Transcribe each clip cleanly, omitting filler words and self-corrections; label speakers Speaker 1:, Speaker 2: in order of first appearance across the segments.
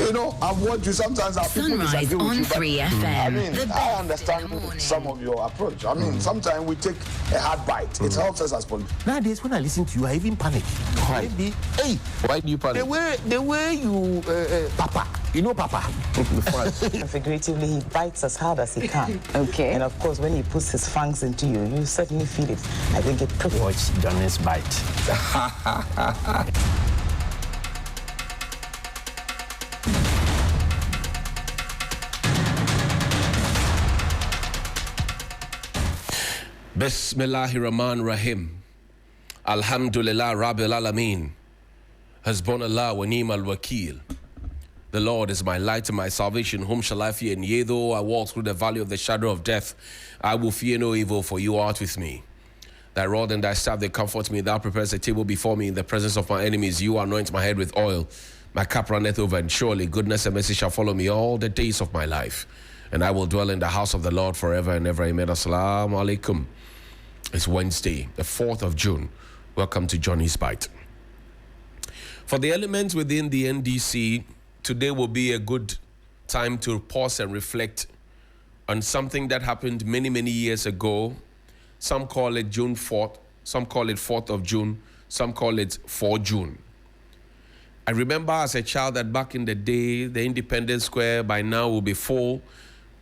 Speaker 1: You know, I've watched you. Sometimes our people disagree with you, but
Speaker 2: 3FM.
Speaker 1: I mean, I understand some of your approach. I mean, sometimes we take a hard bite. It helps us as politicians.
Speaker 3: Nowadays, when I listen to you, I even panic.
Speaker 4: Why?
Speaker 3: Maybe, hey,
Speaker 4: Why do you panic?
Speaker 3: the way you, Papa, you know Papa.
Speaker 5: Figuratively, he bites as hard as he can.
Speaker 2: Okay.
Speaker 5: And of course, when he puts his fangs into you, you certainly feel it. I think it prickles.
Speaker 3: Watch Johnny's bite.
Speaker 6: Bismillahirrahmanirrahim. Alhamdulillah Rabbil Alameen. Hasbunallah wa ni'mal wakil. The Lord is my light and my salvation. Whom shall I fear? And yea, though I walk through the valley of the shadow of death, I will fear no evil, for you art with me. Thy rod and thy staff, they comfort me. Thou preparest a table before me in the presence of my enemies. You anoint my head with oil. My cup runneth over, and surely goodness and mercy shall follow me all the days of my life. And I will dwell in the house of the Lord forever and ever. Amen. Assalamu alaikum. It's Wednesday, the 4th of June. Welcome to Johnny's Bite. For the elements within the NDC, today will be a good time to pause and reflect on something that happened many, many years ago. Some call it June 4th, some call it 4th of June, some call it 4 June. I remember as a child that back in the day, the Independence Square by now will be full.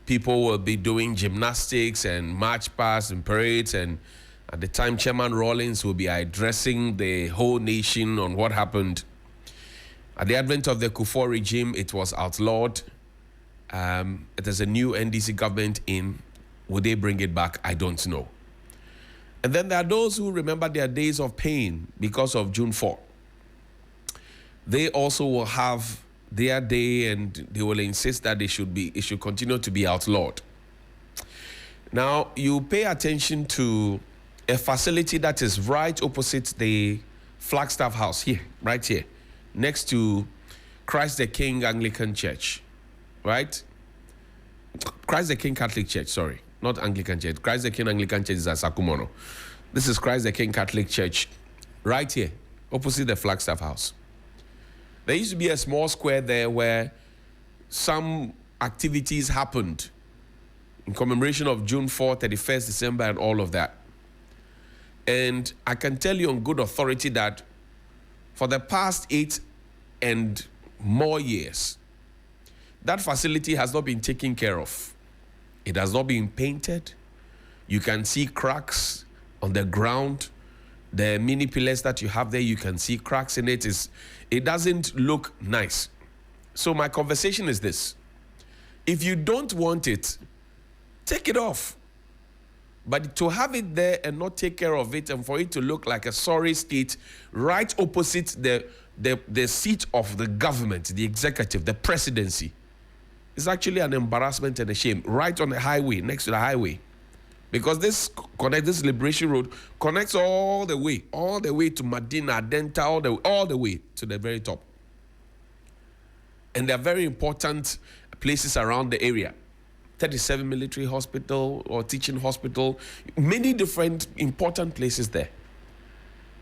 Speaker 6: People will be doing gymnastics and march pasts and parades, and at the time, Chairman Rawlings will be addressing the whole nation on what happened. At the advent of the Kufuor regime, it was outlawed. It is a new NDC government in. Will they bring it back? I don't know. And then there are those who remember their days of pain because of June 4. They also will have their day, and they will insist that it should continue to be outlawed. Now, you pay attention to a facility that is right opposite the Flagstaff House here, right here, next to Christ the King Anglican Church, right? Christ the King Catholic Church, sorry, not Anglican Church. Christ the King Anglican Church is at Sakumono. This is Christ the King Catholic Church, right here, opposite the Flagstaff House. There used to be a small square there where some activities happened in commemoration of June 4, 31st December, and all of that. And I can tell you on good authority that for the past 8 and more years, that facility has not been taken care of. It has not been painted. You can see cracks on the ground. The mini pillars that you have there, you can see cracks in it. It doesn't look nice. So my conversation is this. If you don't want it, take it off. But to have it there and not take care of it, and for it to look like a sorry state right opposite the seat of the government, the executive, the presidency, is actually an embarrassment and a shame. Right on the highway, next to the highway. Because this Liberation Road connects all the way to Medina, Denta, all the way to the very top. And there are very important places around the area. 37 military hospital or teaching hospital, many different important places there.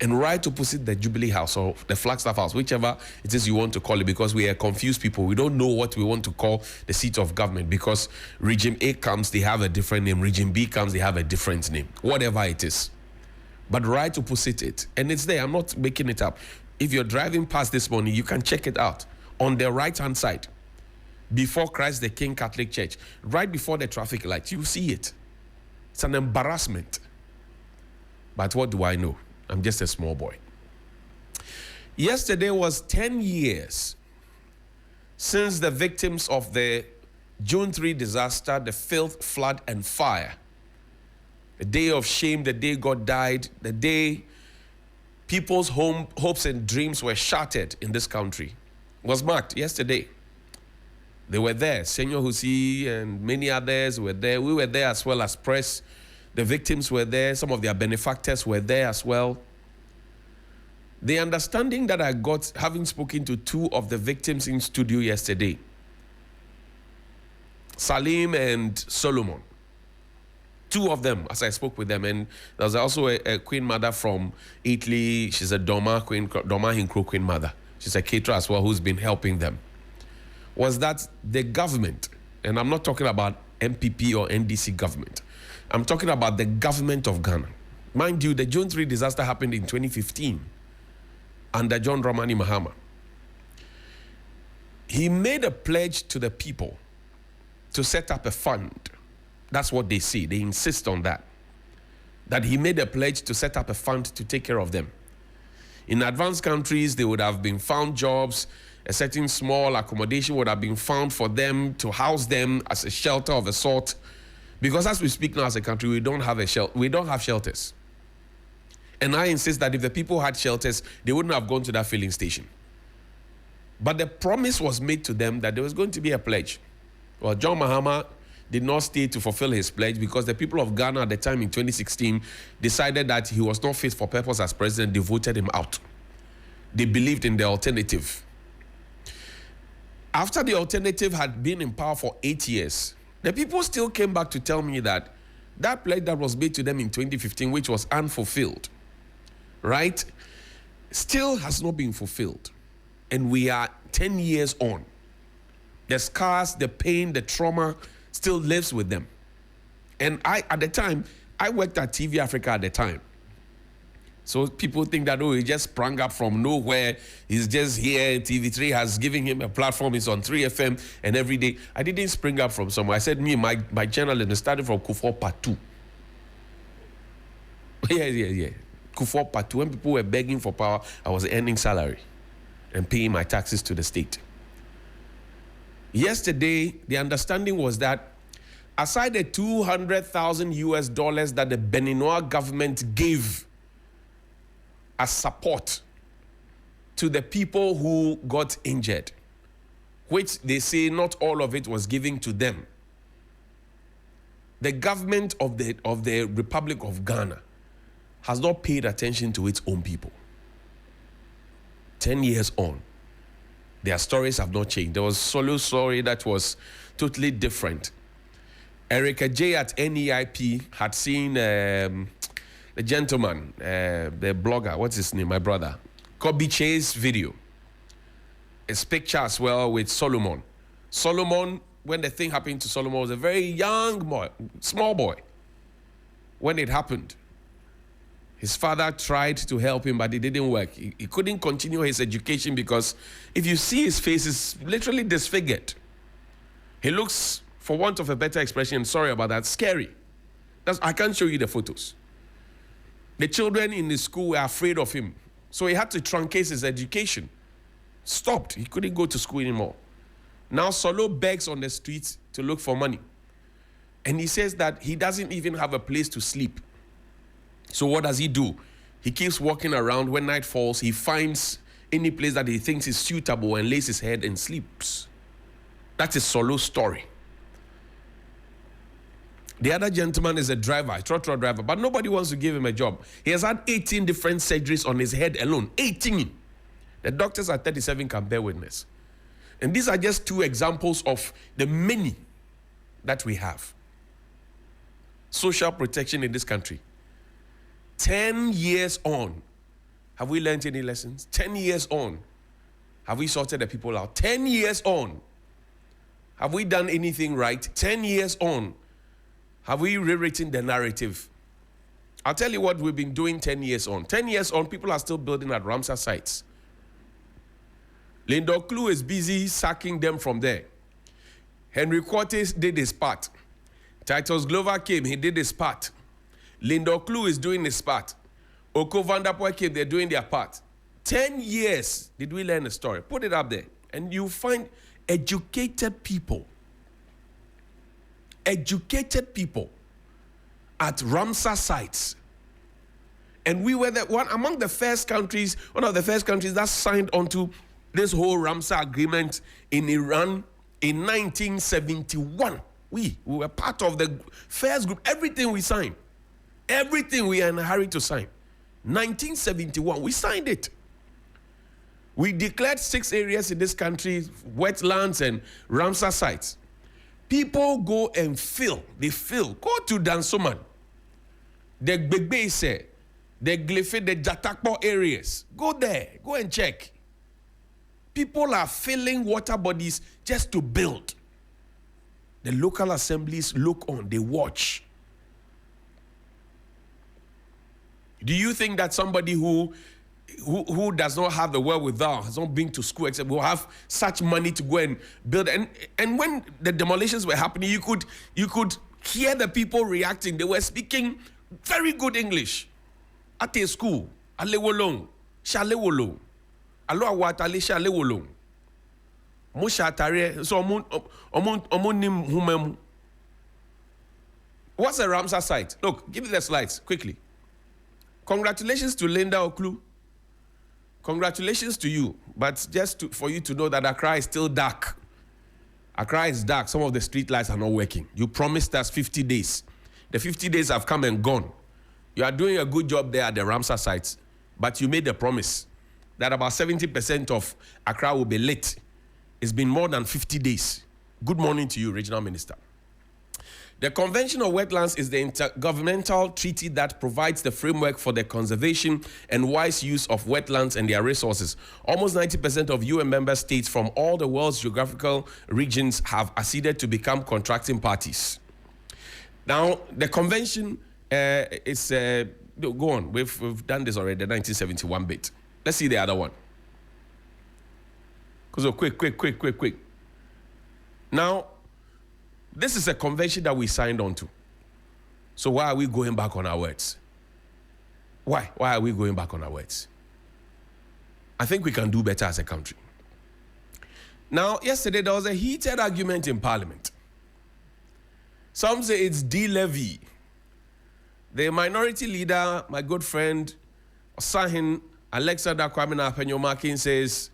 Speaker 6: And right opposite the Jubilee House or the Flagstaff House, whichever it is you want to call it, because we are confused people. We don't know what we want to call the seat of government, because Regime A comes, they have a different name. Regime B comes, they have a different name. Whatever it is. But right opposite it. And it's there. I'm not making it up. If you're driving past this morning, you can check it out. On the right-hand side, before Christ the King Catholic Church, right before the traffic lights, you see it. It's an embarrassment. But what do I know? I'm just a small boy. Yesterday was 10 years since the victims of the June 3 disaster, the filth, flood, and fire. The day of shame, the day God died, the day people's hopes and dreams were shattered in this country, was marked yesterday. They were there. Senor Husi and many others were there. We were there as well as press. The victims were there. Some of their benefactors were there as well. The understanding that I got, having spoken to 2 of the victims in studio yesterday, Salim and Solomon, 2 of them, as I spoke with them, and there was also a queen mother from Italy. She's a Doma Hinkro queen mother. She's a caterer as well who's been helping them. was that the government, and I'm not talking about MPP or NDC government, I'm talking about the government of Ghana. Mind you, the June 3 disaster happened in 2015 under John Dramani Mahama. He made a pledge to the people to set up a fund. That's what they say. They insist on that. That he made a pledge to set up a fund to take care of them. In advanced countries, they would have been found jobs, a certain small accommodation would have been found for them to house them as a shelter of a sort. Because as we speak now as a country, we don't have shelters. And I insist that if the people had shelters, they wouldn't have gone to that filling station. But the promise was made to them that there was going to be a pledge. Well, John Mahama did not stay to fulfill his pledge because the people of Ghana at the time in 2016 decided that he was not fit for purpose as president. They voted him out. They believed in the alternative. After the alternative had been in power for 8 years, the people still came back to tell me that that pledge that was made to them in 2015, which was unfulfilled, right, still has not been fulfilled. And we are 10 years on. The scars, the pain, the trauma still lives with them. And at the time, I worked at TV Africa at the time. So people think that, he just sprang up from nowhere. He's just here. TV3 has given him a platform. He's on 3FM and every day. I didn't spring up from somewhere. I said, my journalism started from Kufuor Part 2. Yeah. Kufuor Part 2. When people were begging for power, I was earning salary and paying my taxes to the state. Yesterday, the understanding was that aside the $200,000 that the Beninois government gave as support to the people who got injured, which they say not all of it was given to them, the government of the Republic of Ghana has not paid attention to its own people. 10 years on, their stories have not changed. There was Solo's story that was totally different. Erica J at NEIP had seen the gentleman, the blogger, what's his name, my brother, Kobe Che's video. His picture as well with Solomon. Solomon, when the thing happened to Solomon, was a very young boy, small boy. When it happened, his father tried to help him, but it didn't work. He couldn't continue his education because if you see his face, it's literally disfigured. He looks, for want of a better expression, sorry about that, scary. I can't show you the photos. The children in the school were afraid of him. So he had to truncate his education. Stopped. He couldn't go to school anymore. Now Solo begs on the streets to look for money. And he says that he doesn't even have a place to sleep. So what does he do? He keeps walking around. When night falls, he finds any place that he thinks is suitable and lays his head and sleeps. That is Solo's story. The other gentleman is a driver, a trotro driver, but nobody wants to give him a job. He has had 18 different surgeries on his head alone. 18. The doctors at 37 can bear witness. And these are just two examples of the many that we have. Social protection in this country. 10 years on, have we learned any lessons? 10 years on, have we sorted the people out? 10 years on, have we done anything right? 10 years on, have we rewritten the narrative? I'll tell you what we've been doing 10 years on. 10 years on, people are still building at Ramsar sites. Lindor Klu is busy sacking them from there. Henry Cortes did his part. Titus Glover came, he did his part. Lindor Klu is doing his part. Oko Vanderpoel came, they're doing their part. 10 years did we learn a story. Put it up there. And you find educated people at Ramsar sites. And we were one of the first countries that signed onto this whole Ramsar agreement in Iran in 1971. We were part of the first group. Everything we signed. Everything we are in a hurry to sign. 1971, we signed it. We declared 6 areas in this country, wetlands and Ramsar sites. People go and fill. They fill. Go to Dansoman, the Begbese, the Glefe, the Jatakpo areas. Go there. Go and check. People are filling water bodies just to build. The local assemblies look on, they watch. Do you think that somebody who does not have the wherewithal, has not been to school, except will have such money to go and build? And when the demolitions were happening, you could hear the people reacting. They were speaking very good English. At a school, alewolong, shalewolong, alo awatale shalewolong. Mo shatare so omunim humem. What's a Ramsar site? Look, give me the slides quickly. Congratulations to Linda Oklu. Congratulations to you, but for you to know that Accra is still dark. Accra is dark. Some of the street lights are not working. You promised us 50 days. The 50 days have come and gone. You are doing a good job there at the Ramsar sites, but you made the promise that about 70% of Accra will be lit. It's been more than 50 days. Good morning to you, Regional Minister. The Convention on Wetlands is the intergovernmental treaty that provides the framework for the conservation and wise use of wetlands and their resources. Almost 90% of UN member states from all the world's geographical regions have acceded to become contracting parties. Now, the convention is... go on, we've done this already, the 1971 bit. Let's see the other one. So quick. Now, this is a convention that we signed on to. So why are we going back on our words? Why are we going back on our words? I think we can do better as a country. Now, yesterday there was a heated argument in Parliament. Some say it's de-levy. The minority leader, my good friend, Osahin Alexander Kwame Apenyomakin, says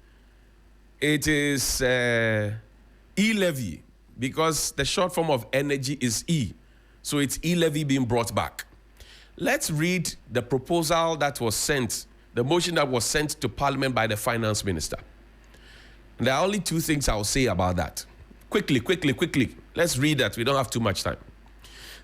Speaker 6: it is e-levy, because the short form of energy is E. So it's e-levy being brought back. Let's read the proposal that was sent, the motion that was sent to Parliament by the Finance Minister. And there are only two things I'll say about that. Quickly. Let's read that. We don't have too much time.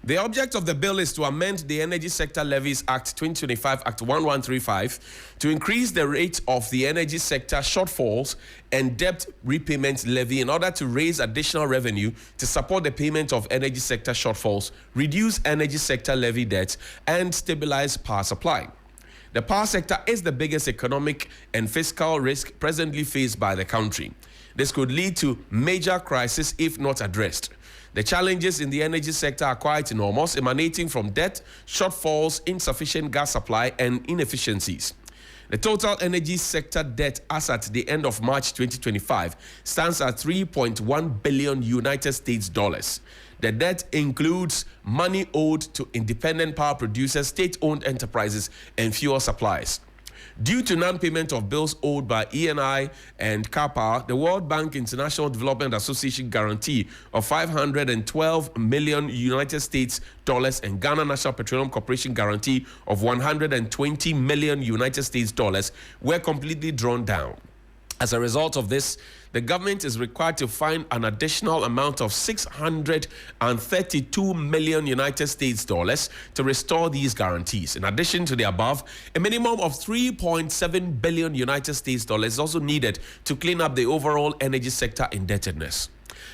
Speaker 6: The object of the bill is to amend the Energy Sector Levies Act 2025, Act 1135, to increase the rate of the energy sector shortfalls and debt repayment levy in order to raise additional revenue to support the payment of energy sector shortfalls, reduce energy sector levy debt, and stabilize power supply. The power sector is the biggest economic and fiscal risk presently faced by the country. This could lead to major crisis if not addressed. The challenges in the energy sector are quite enormous, emanating from debt, shortfalls, insufficient gas supply, and inefficiencies. The total energy sector debt as at the end of March 2025 stands at $3.1 billion United States dollars. The debt includes money owed to independent power producers, state-owned enterprises, and fuel suppliers. Due to non-payment of bills owed by ENI and CAPA, the World Bank International Development Association guarantee of $512 million United States dollars and Ghana National Petroleum Corporation guarantee of $120 million United States dollars were completely drawn down. As a result of this, the government is required to find an additional amount of $632 million United States dollars to restore these guarantees. In addition to the above, a minimum of $3.7 billion United States dollars is also needed to clean up the overall energy sector indebtedness.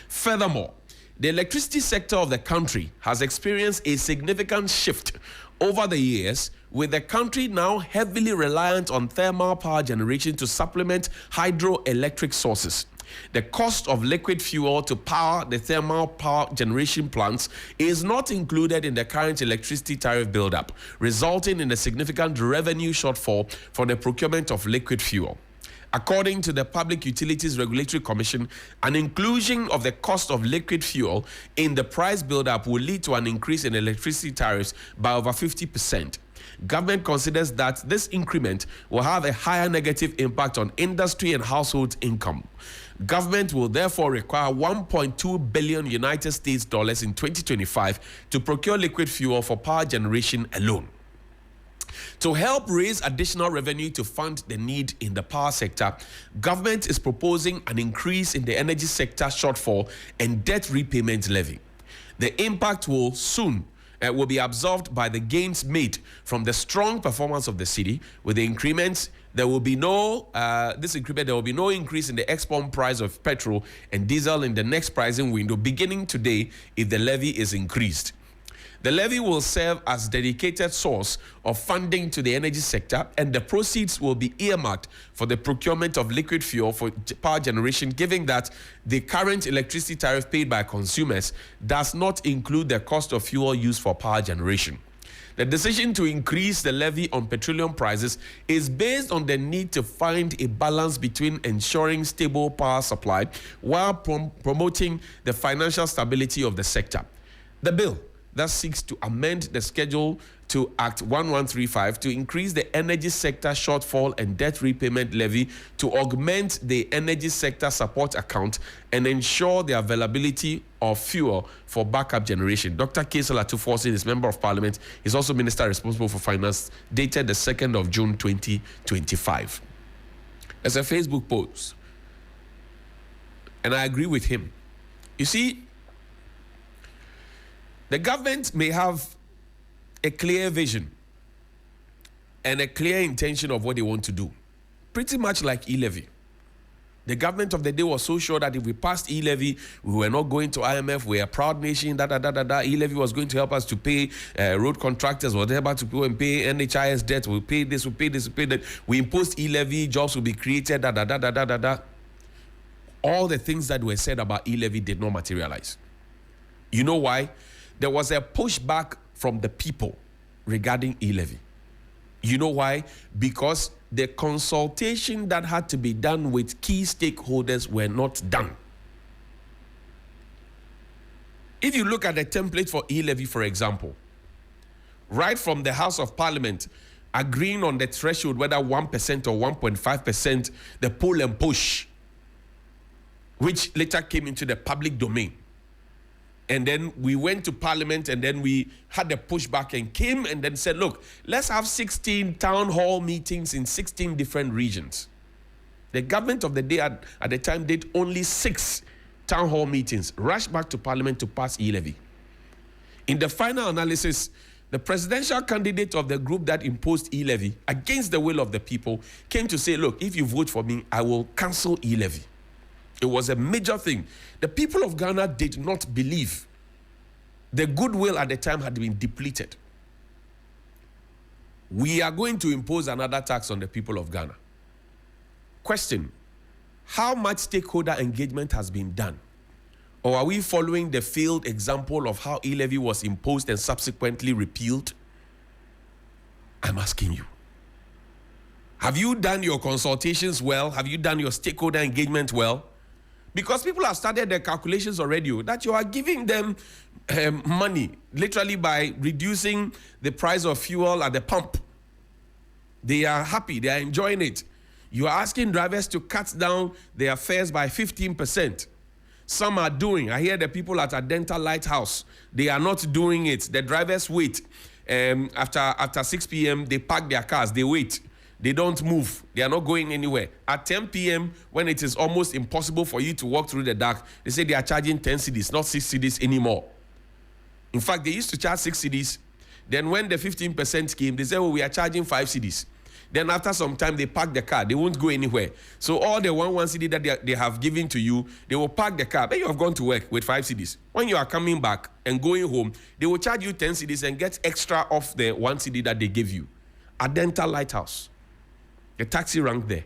Speaker 6: Furthermore, the electricity sector of the country has experienced a significant shift over the years, with the country now heavily reliant on thermal power generation to supplement hydroelectric sources. The cost of liquid fuel to power the thermal power generation plants is not included in the current electricity tariff build-up, resulting in a significant revenue shortfall for the procurement of liquid fuel. According to the Public Utilities Regulatory Commission, an inclusion of the cost of liquid fuel in the price build-up will lead to an increase in electricity tariffs by over 50%. Government considers that this increment will have a higher negative impact on industry and household income. Government will therefore require $1.2 billion United States dollars in 2025 to procure liquid fuel for power generation alone. To help raise additional revenue to fund the need in the power sector, government is proposing an increase in the energy sector shortfall and debt repayment levy. The impact will soon will be absorbed by the gains made from the strong performance of the city. With the increments, there will be no there will be no increase in the export price of petrol and diesel in the next pricing window beginning today if the levy is increased. The levy will serve as dedicated source of funding to the energy sector, and the proceeds will be earmarked for the procurement of liquid fuel for power generation, given that the current electricity tariff paid by consumers does not include the cost of fuel used for power generation. The decision to increase the levy on petroleum prices is based on the need to find a balance between ensuring stable power supply while promoting the financial stability of the sector. The bill that seeks to amend the schedule to Act 1135 to increase the energy sector shortfall and debt repayment levy to augment the energy sector support account and ensure the availability of fuel for backup generation. Dr. Kaysel Atuforsin is Member of Parliament. He's also Minister responsible for Finance, dated the 2nd of June 2025. As a Facebook post, and I agree with him. You see, the government may have a clear vision and a clear intention of what they want to do. Pretty much like e-levy. The government of the day was so sure that if we passed e-levy, we were not going to IMF, we're a proud nation, E-levy was going to help us to pay road contractors, whatever, to go and pay NHIS debt, we'll pay this, we'll pay this, we'll pay that. We imposed e-levy, jobs will be created, All the things that were said about e-levy did not materialize. You know why? There was a pushback from the people regarding e-levy. You know why? Because the consultation that had to be done with key stakeholders were not done. If you look at the template for e-levy, for example, right from the House of Parliament agreeing on the threshold, whether 1% or 1.5%, the pull and push, which later came into the public domain. And then we went to Parliament and then we had a pushback and came and then said, look, let's have 16 town hall meetings in 16 different regions. The government of the day at the time did only 6 town hall meetings, rushed back to Parliament to pass e-levy. In the final analysis, the presidential candidate of the group that imposed e-levy against the will of the people came to say, look, if you vote for me, I will cancel e-levy. It was a major thing. The people of Ghana did not believe. The goodwill at the time had been depleted. We are going to impose another tax on the people of Ghana. Question: how much stakeholder engagement has been done? Or are we following the failed example of how e-levy was imposed and subsequently repealed? I'm asking you. Have you done your consultations well? Have you done your stakeholder engagement well? Because people have started their calculations already that you are giving them money literally by reducing the price of fuel at the pump. They are happy, they are enjoying it. You are asking drivers to cut down their fares by 15%. Some are doing. I hear the people at a dental lighthouse, they are not doing it. The drivers wait. After 6 p.m., they park their cars, they wait. They don't move. They are not going anywhere. At 10 p.m., when it is almost impossible for you to walk through the dark, they say they are charging 10 cedis, not 6 cedis anymore. In fact, they used to charge 6 cedis. Then when the 15% came, they said, oh, we are charging 5 cedis. Then after some time, they park the car. They won't go anywhere. So all the 1 cedi that they have given to you, they will park the car. Then you have gone to work with 5 cedis. When you are coming back and going home, they will charge you 10 cedis and get extra off the 1 cedi that they gave you. At Dental Lighthouse. The taxi rank there.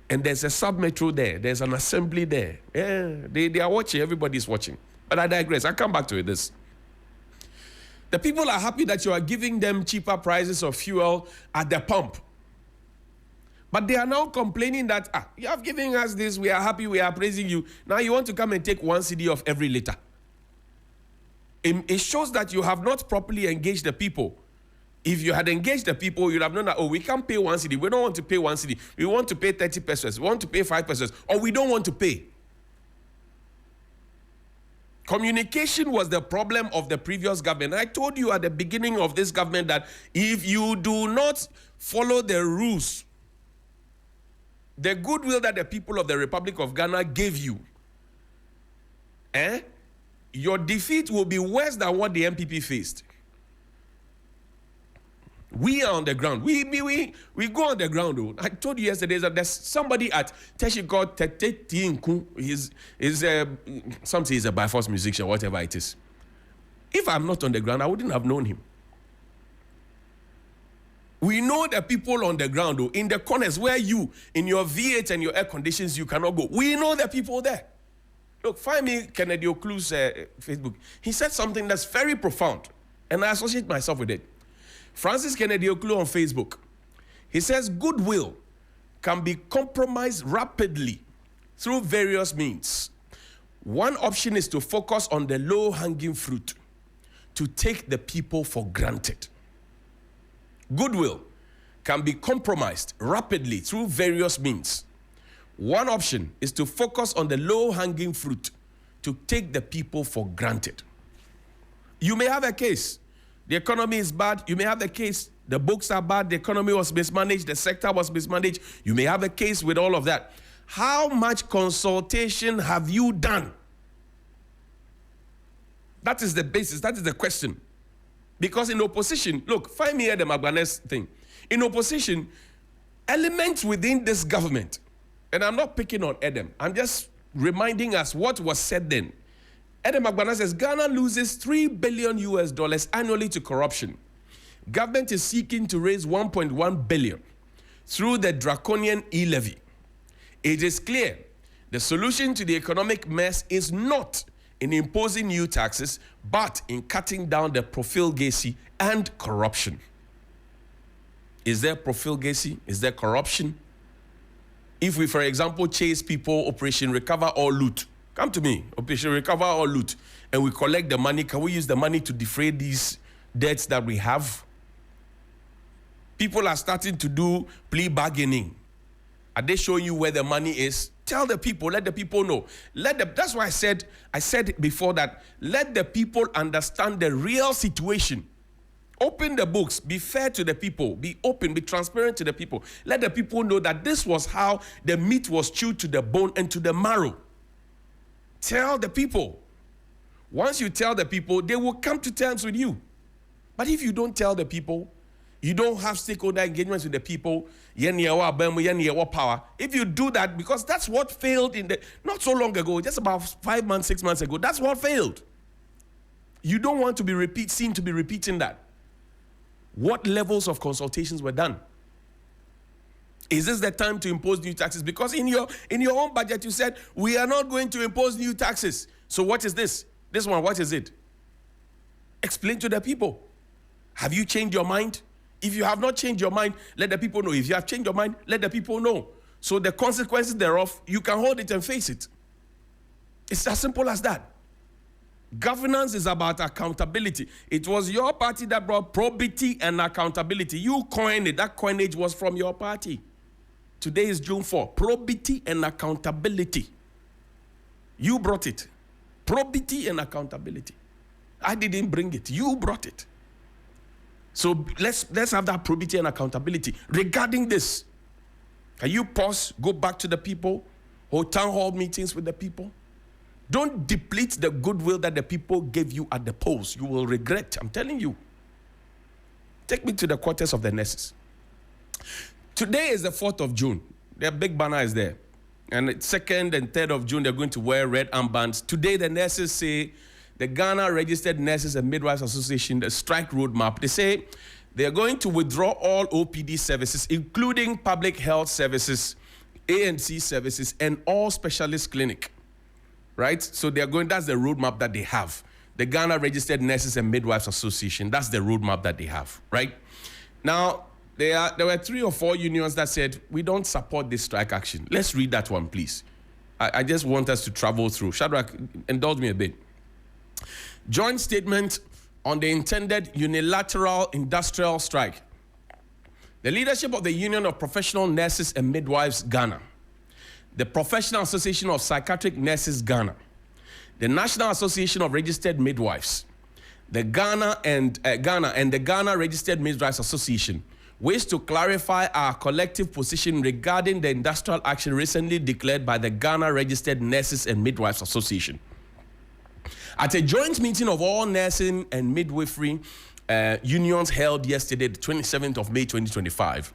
Speaker 6: And there's a sub-metro there. There's an assembly there. Yeah, they are watching. Everybody's watching. But I digress. I'll come back to this. The people are happy that you are giving them cheaper prices of fuel at the pump. But they are now complaining that, you have given us this, we are happy, we are praising you. Now you want to come and take 1 cedi of every liter. It shows that you have not properly engaged the people. If you had engaged the people, you'd have known that, we can't pay 1 cedi. We don't want to pay 1 cedi. We want to pay 30 pesos. We want to pay 5 pesos. Or we don't want to pay. Communication was the problem of the previous government. I told you at the beginning of this government that if you do not follow the rules, the goodwill that the people of the Republic of Ghana gave you, your defeat will be worse than what the MPP faced. We are on the ground. We go on the ground. Though. I told you yesterday that there's somebody at Teshi called Tete Tiinku. Some say he's a by force musician, whatever it is. If I'm not on the ground, I wouldn't have known him. We know the people on the ground, though, in the corners where you, in your V8 and your air conditions, you cannot go. We know the people there. Look, find me Kennedy Oklu's Facebook. He said something that's very profound, and I associate myself with it. Francis Kennedy Oklu on Facebook. He says, goodwill can be compromised rapidly through various means. One option is to focus on the low-hanging fruit, to take the people for granted. Goodwill can be compromised rapidly through various means. One option is to focus on the low-hanging fruit, to take the people for granted. You may have a case. The economy is bad. You may have the case. The books are bad. The economy was mismanaged. The sector was mismanaged. You may have a case with all of that. How much consultation have you done? That is the basis. That is the question. Because in opposition, look, find me here the Magbanes thing. In opposition, elements within this government, and I'm not picking on Edem, I'm just reminding us what was said then. Edem Magbana says Ghana loses $3 billion annually to corruption. Government is seeking to raise 1.1 billion through the draconian levy. It is clear the solution to the economic mess is not in imposing new taxes, but in cutting down the profligacy and corruption. Is there profligacy? Is there corruption? If we, for example, chase people, Operation Recover or Loot, come to me, Operation Recover or Loot, and we collect the money, can we use the money to defray these debts that we have? People are starting to do plea bargaining. Are they showing you where the money is? Tell the people, let the people know. That's why I said before that, let the people understand the real situation. Open the books, be fair to the people, be open, be transparent to the people. Let the people know that this was how the meat was chewed to the bone and to the marrow. Tell the people. Once you tell the people, they will come to terms with you. But if you don't tell the people, you don't have stakeholder engagements with the people, power. If you do that, because that's what failed not so long ago, just about 5 months, 6 months ago, that's what failed. You don't want to be seen to be repeating that. What levels of consultations were done? Is this the time to impose new taxes? Because in your own budget, you said, we are not going to impose new taxes. So what is this? This one, what is it? Explain to the people. Have you changed your mind? If you have not changed your mind, let the people know. If you have changed your mind, let the people know. So the consequences thereof, you can hold it and face it. It's as simple as that. Governance is about accountability. It was your party that brought probity and accountability. You coined it. That coinage was from your party. Today is June 4. Probity and accountability. You brought it. Probity and accountability. I didn't bring it. You brought it. So let's have that probity and accountability. Regarding this, can you pause, go back to the people, hold town hall meetings with the people? Don't deplete the goodwill that the people gave you at the polls. You will regret, I'm telling you. Take me to the quarters of the nurses. Today is the 4th of June. Their big banner is there. And 2nd and 3rd of June, they're going to wear red armbands. Today, the nurses say, the Ghana Registered Nurses and Midwives Association, the strike roadmap, they say they're going to withdraw all OPD services, including public health services, ANC services, and all specialist clinic. Right? So that's the roadmap that they have. The Ghana Registered Nurses and Midwives Association, that's the roadmap that they have, right? Now, there were 3 or 4 unions that said, we don't support this strike action. Let's read that one, please. I just want us to travel through. Shadrach, indulge me a bit. Joint statement on the intended unilateral industrial strike. The leadership of the Union of Professional Nurses and Midwives, Ghana, the Professional Association of Psychiatric Nurses, Ghana, the National Association of Registered Midwives, the Ghana and the Ghana Registered Midwives Association wish to clarify our collective position regarding the industrial action recently declared by the Ghana Registered Nurses and Midwives Association. At a joint meeting of all nursing and midwifery unions held yesterday, the 27th of May 2025,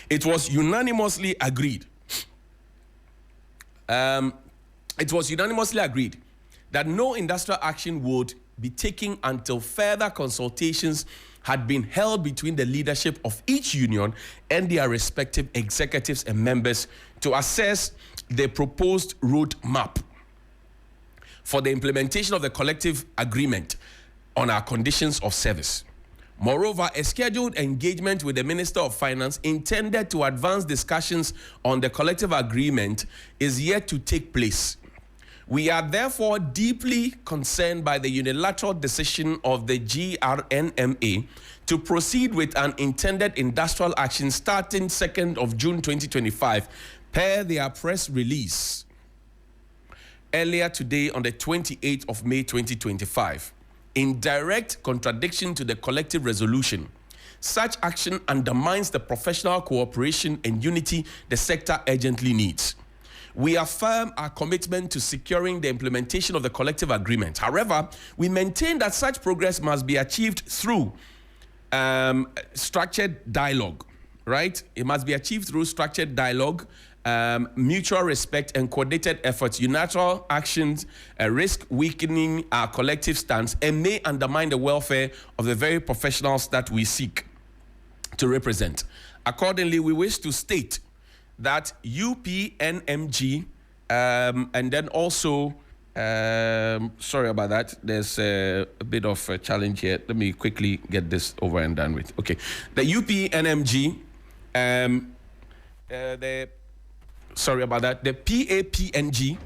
Speaker 6: it was unanimously agreed. It was unanimously agreed that no industrial action would be taken until further consultations had been held between the leadership of each union and their respective executives and members to assess the proposed roadmap for the implementation of the collective agreement on our conditions of service. Moreover, a scheduled engagement with the Minister of Finance intended to advance discussions on the collective agreement is yet to take place. We are therefore deeply concerned by the unilateral decision of the GRNMA to proceed with an intended industrial action starting 2nd of June 2025 per their press release earlier today on the 28th of May 2025. In direct contradiction to the collective resolution, such action undermines the professional cooperation and unity the sector urgently needs. We affirm our commitment to securing the implementation of the collective agreement. However, we maintain that such progress must be achieved through structured dialogue, right? It must be achieved through structured dialogue, mutual respect and coordinated efforts. Unilateral actions risk weakening our collective stance and may undermine the welfare of the very professionals that we seek to represent. Accordingly, we wish to state that UPNMG and then also, sorry about that, there's a bit of a challenge here. Let me quickly get this over and done with. Okay, the UPNMG, sorry about that, the PAPNG,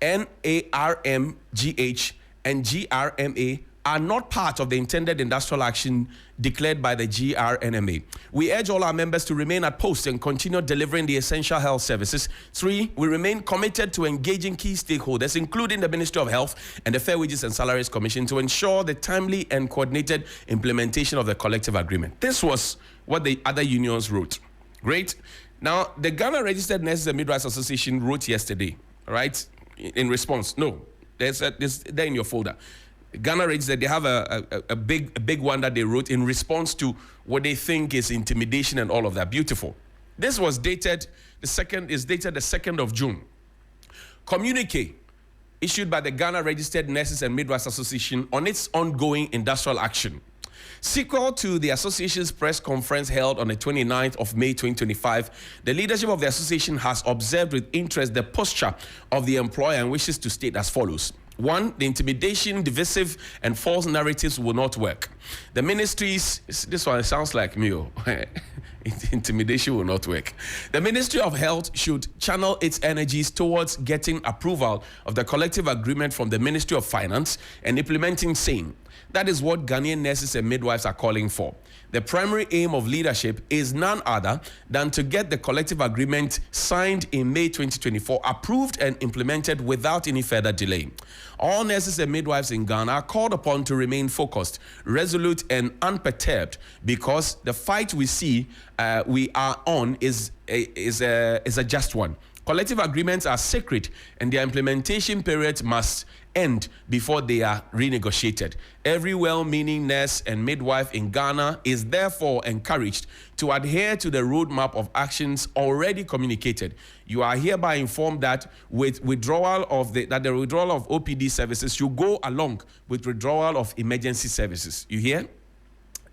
Speaker 6: NARMGH, and GRMA are not part of the intended industrial action declared by the GRNMA. We urge all our members to remain at post and continue delivering the essential health services. 3, we remain committed to engaging key stakeholders, including the Ministry of Health and the Fair Wages and Salaries Commission, to ensure the timely and coordinated implementation of the collective agreement. This was what the other unions wrote. Great. Now, the Ghana Registered Nurses and Midwives Association wrote yesterday, right, in response. No, there's there in your folder. Ghana Registered, they have a big one that they wrote in response to what they think is intimidation and all of that. Beautiful. This was dated, the 2nd of June. Communique issued by the Ghana Registered Nurses and Midwives Association on its ongoing industrial action. Sequel to the association's press conference held on the 29th of May 2025, the leadership of the association has observed with interest the posture of the employer and wishes to state as follows. 1, the intimidation, divisive, and false narratives will not work. The ministries, this one sounds like me, intimidation will not work. The Ministry of Health should channel its energies towards getting approval of the collective agreement from the Ministry of Finance and implementing same. That is what Ghanaian nurses and midwives are calling for. The primary aim of leadership is none other than to get the collective agreement signed in May 2024 approved and implemented without any further delay. All nurses and midwives in Ghana are called upon to remain focused, resolute, and unperturbed, because the fight we see we are on is a just one. Collective agreements are sacred, and their implementation period must end before they are renegotiated. Every well-meaning nurse and midwife in Ghana is therefore encouraged to adhere to the roadmap of actions already communicated. You are hereby informed that the withdrawal of OPD services should go along with withdrawal of emergency services. You hear?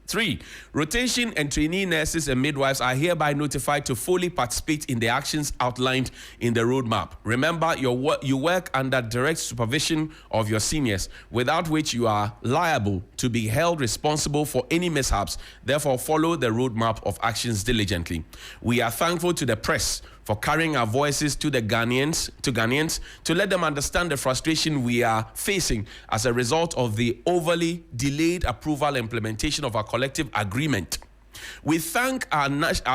Speaker 6: 3, rotation and trainee nurses and midwives are hereby notified to fully participate in the actions outlined in the roadmap. Remember, you work under direct supervision of your seniors, without which you are liable to be held responsible for any mishaps. Therefore, follow the roadmap of actions diligently. We are thankful to the press for carrying our voices to Ghanaians to let them understand the frustration we are facing as a result of the overly delayed approval and implementation of our collective agreement. We thank our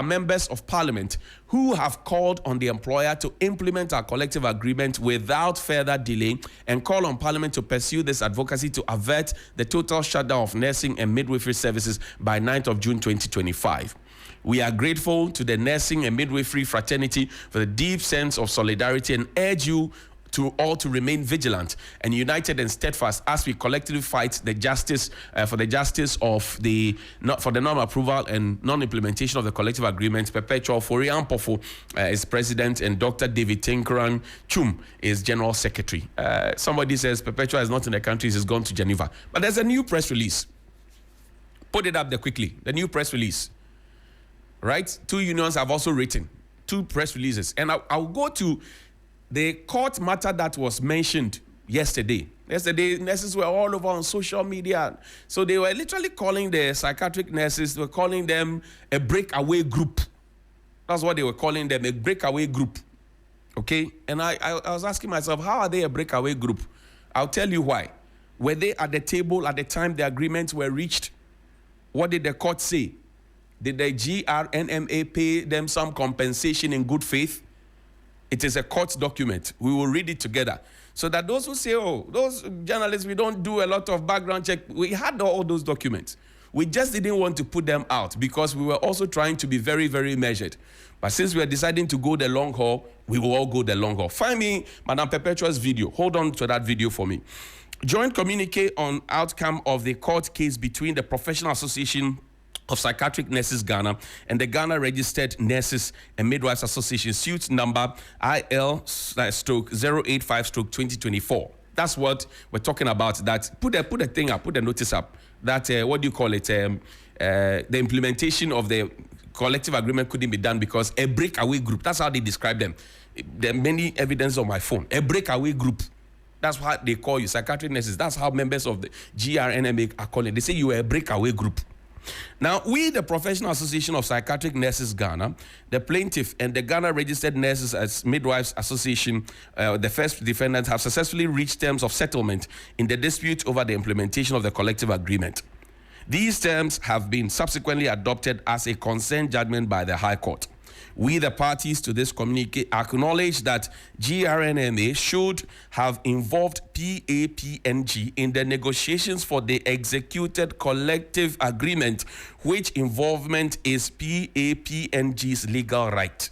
Speaker 6: members of parliament who have called on the employer to implement our collective agreement without further delay, and call on parliament to pursue this advocacy to avert the total shutdown of nursing and midwifery services by 9th of June 2025. We are grateful to the nursing and midwifery fraternity for the deep sense of solidarity and urge you to all to remain vigilant and united and steadfast as we collectively fight the justice for the justice of the for the non-approval and non-implementation of the collective agreement. Perpetual Forian Pofo is president, and Dr. David Tinkeran Chum is general secretary. Somebody says Perpetual is not in the country; he's gone to Geneva. But there's a new press release. Put it up there quickly. The new press release. Right? 2 unions have also written 2 press releases, and I'll go to the court matter that was mentioned yesterday. Yesterday, nurses were all over on social media. So they were literally calling the psychiatric nurses, they were calling them a breakaway group. That's what they were calling them, a breakaway group. Okay? And I was asking myself, how are they a breakaway group? I'll tell you why. Were they at the table at the time the agreements were reached? What did the court say? Did the GRNMA pay them some compensation in good faith? It is a court document. We will read it together. So that those who say, oh, those journalists, we don't do a lot of background check. We had all those documents. We just didn't want to put them out because we were also trying to be very, very measured. But since we are deciding to go the long haul, we will all go the long haul. Find me Madam Perpetua's video. Hold on to that video for me. Joint communique on outcome of the court case between the Professional Association of Psychiatric Nurses Ghana and the Ghana Registered Nurses and Midwives Association, suit number IL/085/2024. That's what we're talking about. That put a thing up, put a notice up. That what do you call it? The implementation of the collective agreement couldn't be done because a breakaway group. That's how they describe them. There are many evidence on my phone. A breakaway group. That's what they call you, psychiatric nurses. That's how members of the GRNMA are calling. They say you are a breakaway group. Now, we, the Professional Association of Psychiatric Nurses Ghana, the plaintiff, and the Ghana Registered Nurses as Midwives Association, the first defendants, have successfully reached terms of settlement in the dispute over the implementation of the collective agreement. These terms have been subsequently adopted as a consent judgment by the High Court. We, the parties to this communique, acknowledge that GRNMA should have involved PAPNG in the negotiations for the executed collective agreement, which involvement is PAPNG's legal right.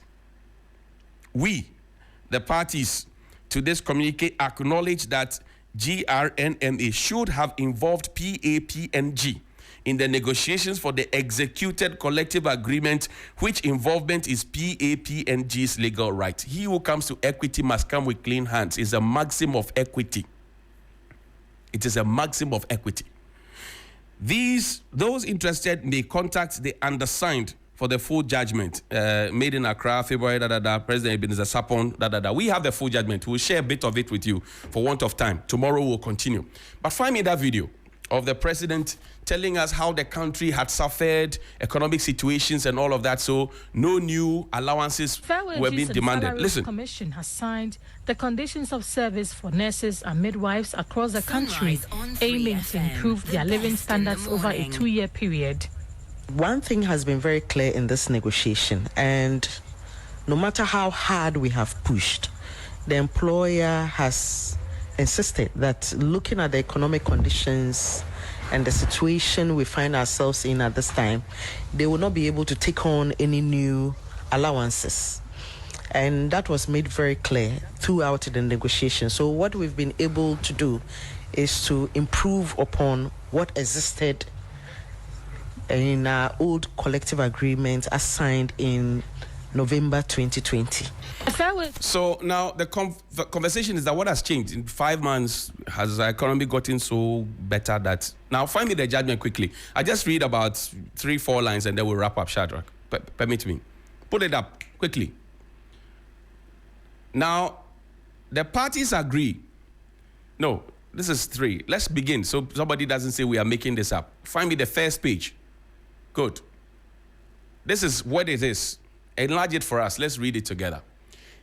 Speaker 6: We, the parties to this communique, acknowledge that GRNMA should have involved PAPNG in the negotiations for the executed collective agreement, which involvement is PAPNG's legal right. He who comes to equity must come with clean hands. It's a maxim of equity. It is a maxim of equity. Those interested may contact the undersigned for the full judgment. Made in Accra, February, President Ebenezer Sapon, We have the full judgment. We'll share a bit of it with you for want of time. Tomorrow we'll continue. But find me that video of the president telling us how the country had suffered, economic situations and all of that, so no new allowances were being demanded. Listen.
Speaker 2: The Commission has signed the conditions of service for nurses and midwives across the country, aiming to improve their living standards over a 2-year period.
Speaker 5: One thing has been very clear in this negotiation, and no matter how hard we have pushed, the employer has insisted that looking at the economic conditions and the situation we find ourselves in at this time, they will not be able to take on any new allowances. And that was made very clear throughout the negotiation. So what we've been able to do is to improve upon what existed in our old collective agreement as signed in November 2020.
Speaker 6: So now the conversation is that what has changed in 5 months? Has the economy gotten so better that now find me the judgment quickly? I just read about 3-4 lines and then we'll wrap up. Shadrach, permit me. Put it up quickly. Now the parties agree. No, this is 3. Let's begin so somebody doesn't say we are making this up. Find me the first page. Good. This is what it is. Enlarge it for us. Let's read it together.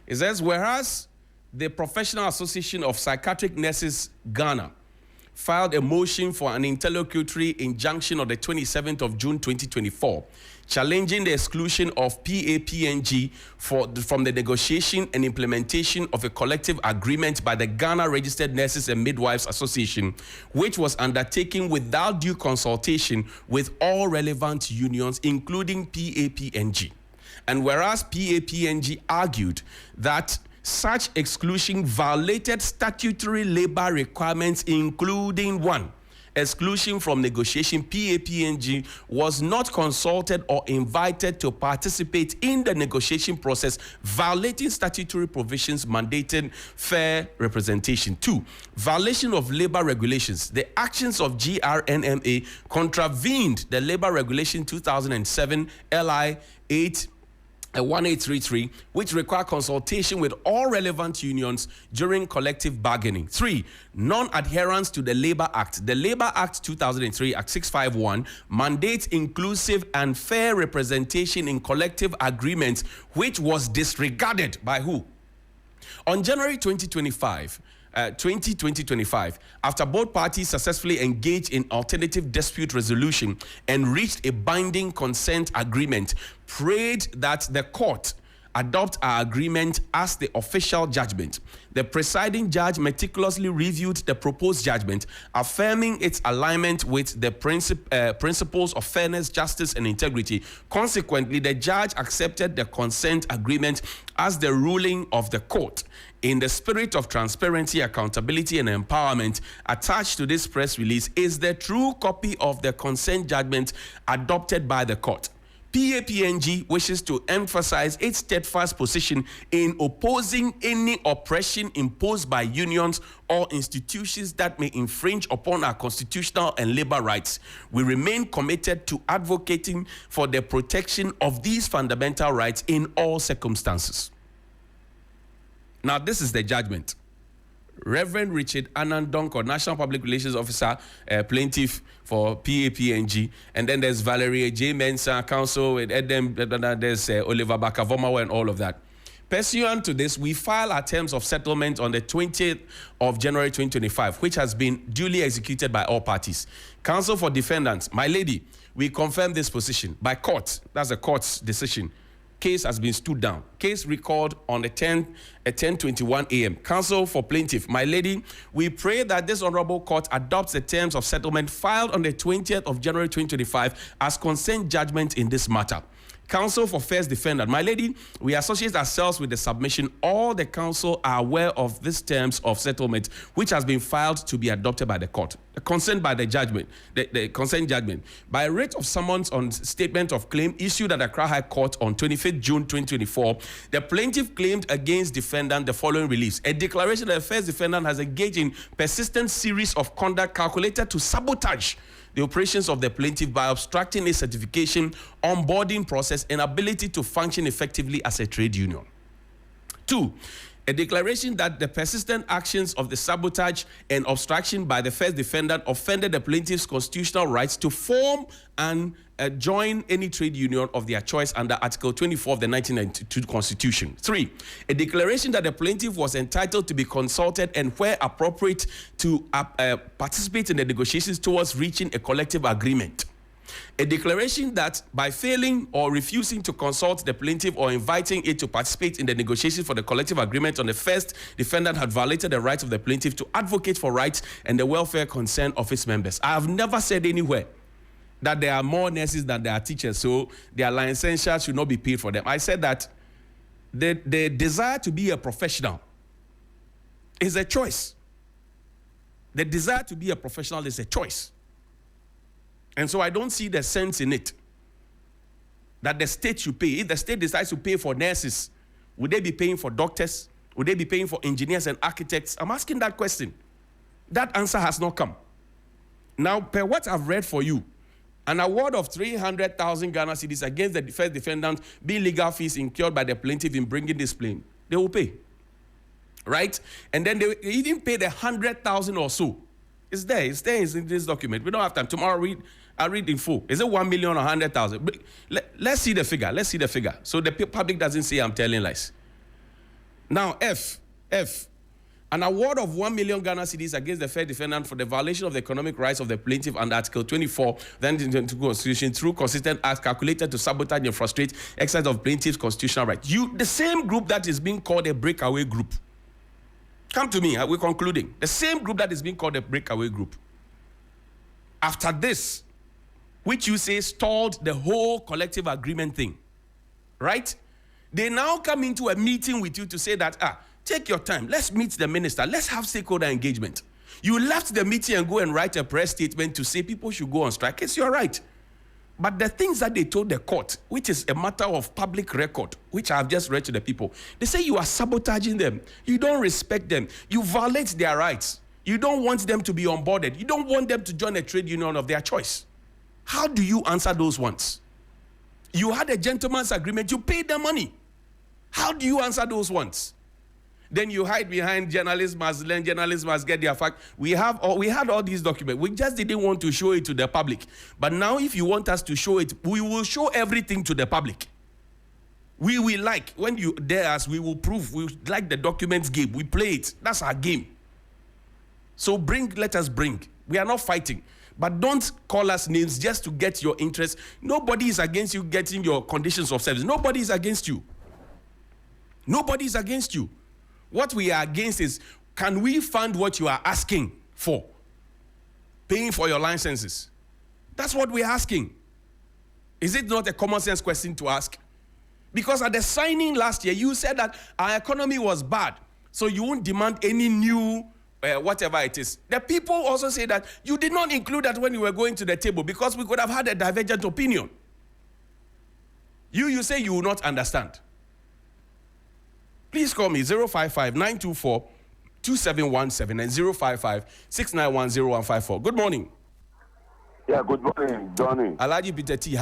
Speaker 6: It says, whereas the Professional Association of Psychiatric Nurses Ghana filed a motion for an interlocutory injunction on the 27th of June 2024, challenging the exclusion of PAPNG from the negotiation and implementation of a collective agreement by the Ghana Registered Nurses and Midwives Association, which was undertaken without due consultation with all relevant unions, including PAPNG. And whereas PAPNG argued that such exclusion violated statutory labor requirements, including 1. Exclusion from negotiation. PAPNG was not consulted or invited to participate in the negotiation process, violating statutory provisions mandating fair representation. 2. Violation of labor regulations. The actions of GRNMA contravened the Labor Regulation 2007 LI 1833, which require consultation with all relevant unions during collective bargaining. 3. Non-adherence to the Labor Act. The Labor Act 2003, Act 651, mandates inclusive and fair representation in collective agreements, which was disregarded by who? On January 2025, after both parties successfully engaged in alternative dispute resolution and reached a binding consent agreement, prayed that the court adopt our agreement as the official judgment. The presiding judge meticulously reviewed the proposed judgment, affirming its alignment with the principles of fairness, justice, and integrity. Consequently, the judge accepted the consent agreement as the ruling of the court. In the spirit of transparency, accountability, and empowerment, attached to this press release is the true copy of the consent judgment adopted by the court. PAPNG wishes to emphasize its steadfast position in opposing any oppression imposed by unions or institutions that may infringe upon our constitutional and labor rights. We remain committed to advocating for the protection of these fundamental rights in all circumstances. Now, this is the judgment. Reverend Richard Anandonko, National Public Relations Officer, plaintiff for PAPNG. And then there's Valerie J. Mensah, counsel with Edem, there's Oliver Bakavomawa and all of that. Pursuant to this, we file our terms of settlement on the 20th of January 2025, which has been duly executed by all parties. Counsel for defendants, my lady, we confirm this position by court. That's the court's decision. Case has been stood down. Case recalled on the 10:21 a.m. Counsel for plaintiff, my lady, we pray that this honorable court adopts the terms of settlement filed on the 20th of January 2025 as consent judgment in this matter. Counsel for first defendant, my lady, we associate ourselves with the submission. All the counsel are aware of these terms of settlement, which has been filed to be adopted by the court. The consent by the judgment, the consent judgment. By writ of summons on statement of claim issued at the Accra High Court on 25th June 2024, the plaintiff claimed against defendant the following reliefs. A declaration that the first defendant has engaged in persistent series of conduct calculated to sabotage the operations of the plaintiff by obstructing a certification, onboarding process, and ability to function effectively as a trade union. 2, a declaration that the persistent actions of the sabotage and obstruction by the first defendant offended the plaintiff's constitutional rights to form and join any trade union of their choice under Article 24 of the 1992 Constitution. 3, a declaration that the plaintiff was entitled to be consulted and, where appropriate, to participate in the negotiations towards reaching a collective agreement. A declaration that by failing or refusing to consult the plaintiff or inviting it to participate in the negotiations for the collective agreement on the first defendant had violated the rights of the plaintiff to advocate for rights and the welfare concern of its members. I have never said anywhere that there are more nurses than there are teachers, so their licensure should not be paid for them. I said that the desire to be a professional is a choice. The desire to be a professional is a choice. And so I don't see the sense in it that the state should pay. If the state decides to pay for nurses, would they be paying for doctors? Would they be paying for engineers and architects? I'm asking that question. That answer has not come. Now, per what I've read for you, an award of 300,000 Ghana cedis against the first defendant being legal fees incurred by the plaintiff in bringing this claim, they will pay. Right? And then they even pay the 100,000 or so. It's there in this document. We don't have time. Tomorrow I'll read in full. Is it 1 million or 100,000? Let's see the figure. So the public doesn't say I'm telling lies. Now, F. An award of 1 million Ghana cedis against the first defendant for the violation of the economic rights of the plaintiff under Article 24, then the Constitution, through consistent acts calculated to sabotage and frustrate exercise of plaintiff's constitutional rights. The same group that is being called a breakaway group. Come to me, we're concluding. The same group that is being called a breakaway group. After this, which you say stalled the whole collective agreement thing, right? They now come into a meeting with you to say that, Take your time. Let's meet the minister. Let's have stakeholder engagement. You left the meeting and go and write a press statement to say people should go on strike. It's your right. But the things that they told the court, which is a matter of public record, which I have just read to the people, they say you are sabotaging them. You don't respect them. You violate their rights. You don't want them to be onboarded. You don't want them to join a trade union of their choice. How do you answer those ones? You had a gentleman's agreement. You paid them money. How do you answer those ones? Then you hide behind journalists must learn, journalists must get their fact. We had all these documents. We just didn't want to show it to the public. But now if you want us to show it, we will show everything to the public. We will like, when you dare us, we will prove. We like the documents game. We play it. That's our game. So let us bring. We are not fighting. But don't call us names just to get your interest. Nobody is against you getting your conditions of service. Nobody is against you. Nobody is against you. What we are against is, can we fund what you are asking for? Paying for your licenses. That's what we're asking. Is it not a common sense question to ask? Because at the signing last year, you said that our economy was bad, so you won't demand any new whatever it is. The people also say that you did not include that when you were going to the table because we could have had a divergent opinion. You say you will not understand. Please call me 055-924-2717 and 055-691-0154. Good morning.
Speaker 4: Yeah, good morning, Johnny.
Speaker 6: Alaji Peter T.